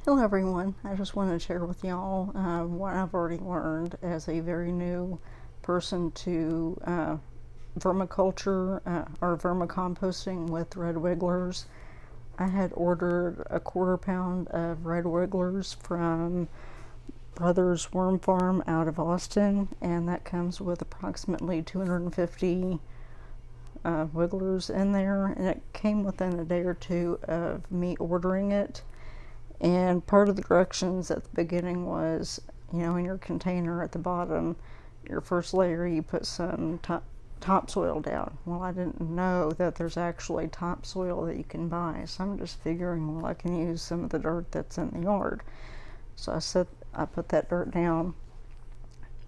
Hello everyone, I just wanted to share with y'all what I've already learned as a very new person to vermiculture or vermicomposting with red wigglers. I had ordered a 1/4 pound of red wigglers from Brothers Worm Farm out of Austin, and that comes with approximately 250 wigglers in there, and it came within a day or two of me ordering it. And part of the directions at the beginning was, in your container at the bottom, your first layer, you put some topsoil down. Well, I didn't know that there's actually topsoil that you can buy, so I'm just figuring, well, I can use some of the dirt that's in the yard. So I put that dirt down,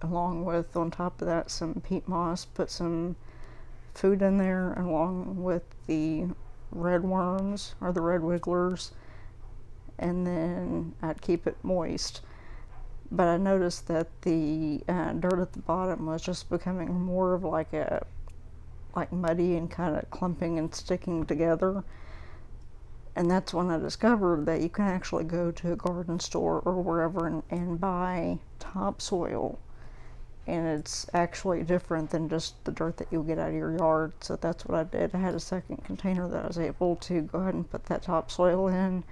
along with, on top of that, some peat moss, put some food in there, along with the red worms, or the red wigglers, and then I'd keep it moist. But I noticed that the dirt at the bottom was just becoming more of like muddy and kind of clumping and sticking together. And that's when I discovered that you can actually go to a garden store or wherever and buy topsoil. And it's actually different than just the dirt that you'll get out of your yard. So that's what I did. I had a second container that I was able to go ahead and put that topsoil in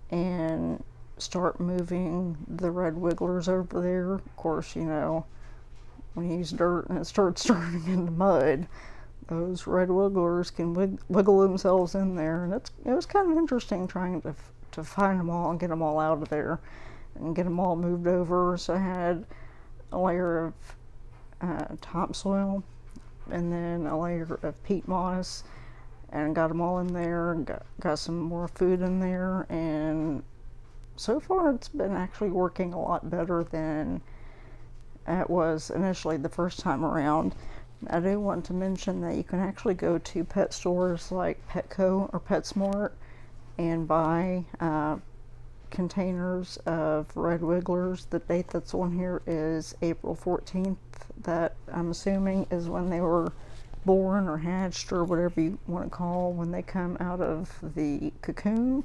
and start moving the red wigglers over there. Of course, when you use dirt and it starts turning into mud, those red wigglers can wiggle themselves in there, and it was kind of interesting trying to find them all and get them all out of there and get them all moved over. So I had a layer of topsoil and then a layer of peat moss, and got them all in there, and got some more food in there, and so far it's been actually working a lot better than it was initially the first time around. I do want to mention that you can actually go to pet stores like Petco or PetSmart and buy containers of red wigglers. The date that's on here is April 14th. That, I'm assuming, is when they were born or hatched, or whatever you want to call when they come out of the cocoon.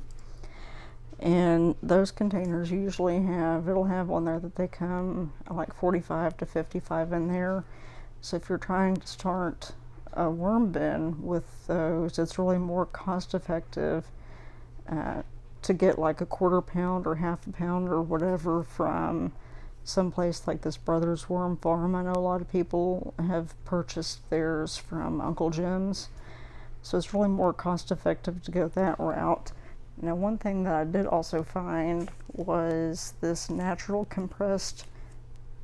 And those containers usually it'll have on there that they come like 45 to 55 in there. So if you're trying to start a worm bin with those, it's really more cost effective to get like a 1/4 pound or 1/2 pound or whatever from someplace like this Brothers Worm Farm. I know a lot of people have purchased theirs from Uncle Jim's, so it's really more cost effective to go that route. Now, one thing that I did also find was this natural compressed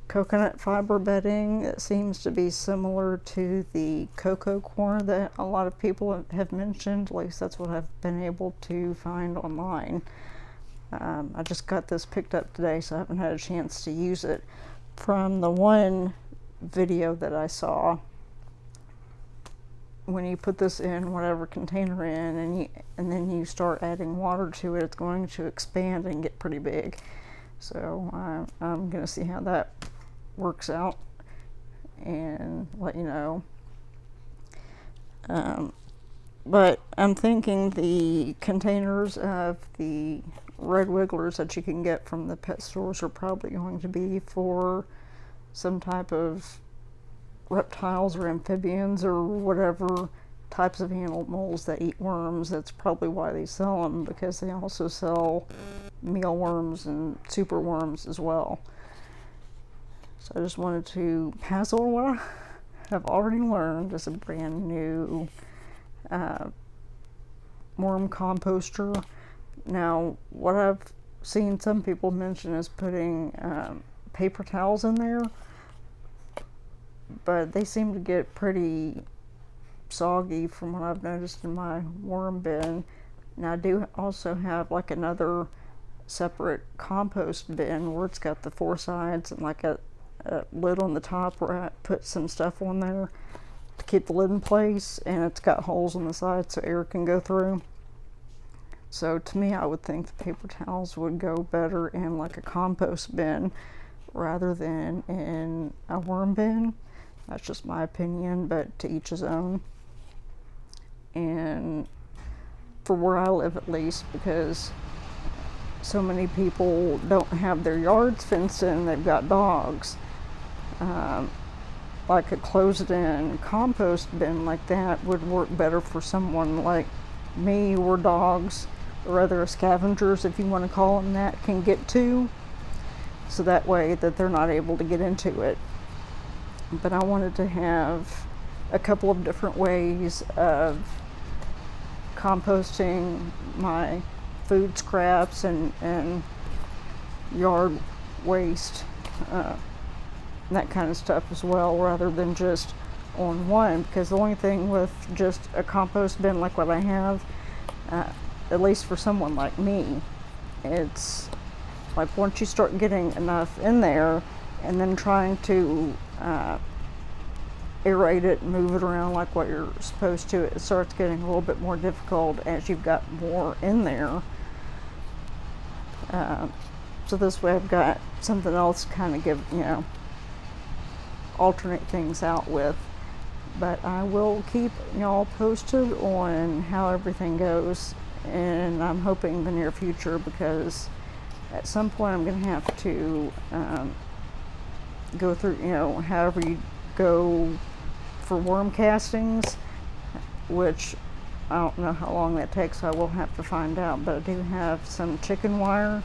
coconut fiber bedding. It seems to be similar to the cocoa core that a lot of people have mentioned. At least that's what I've been able to find online. I just got this picked up today, so I haven't had a chance to use it. From the one video that I saw, when you put this in whatever container and then you start adding water to it, it's going to expand and get pretty big. So I'm going to see how that works out and let you know. But I'm thinking the containers of the red wigglers that you can get from the pet stores are probably going to be for some type of reptiles or amphibians or whatever types of animals that eat worms. That's probably why they sell them, because they also sell mealworms and super worms as well. So I just wanted to pass on what I have already learned as a brand new worm composter. Now, what I've seen some people mention is putting paper towels in there, but they seem to get pretty soggy from what I've noticed in my worm bin. Now, I do also have like another separate compost bin where it's got the 4 sides and like a lid on the top where I put some stuff on there to keep the lid in place, and it's got holes on the side so air can go through. So to me, I would think the paper towels would go better in like a compost bin rather than in a worm bin. That's just my opinion, but to each his own. And for where I live, at least, because so many people don't have their yards fenced in, they've got dogs. Like a closed-in compost bin like that would work better for someone like me, or dogs, or other scavengers, if you want to call them that, can get to, so that way that they're not able to get into it. But I wanted to have a couple of different ways of composting my food scraps and yard waste, that kind of stuff as well, rather than just on one. Because the only thing with just a compost bin like what I have, at least for someone like me, it's like once you start getting enough in there and then trying to aerate it and move it around like what you're supposed to, it starts getting a little bit more difficult as you've got more in there. So this way I've got something else to kind of give, alternate things out with. But I will keep y'all posted on how everything goes, and I'm hoping the near future, because at some point I'm going to have to go through, however you go for worm castings, which I don't know how long that takes, so I will have to find out. But I do have some chicken wire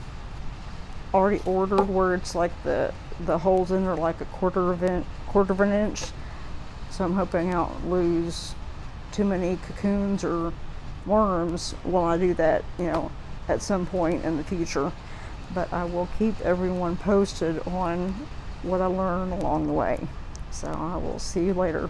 already ordered, where it's like the holes in are like a quarter of an inch. So I'm hoping I don't lose too many cocoons or worms while I do that, at some point in the future. But I will keep everyone posted on what I learn along the way. So I will see you later.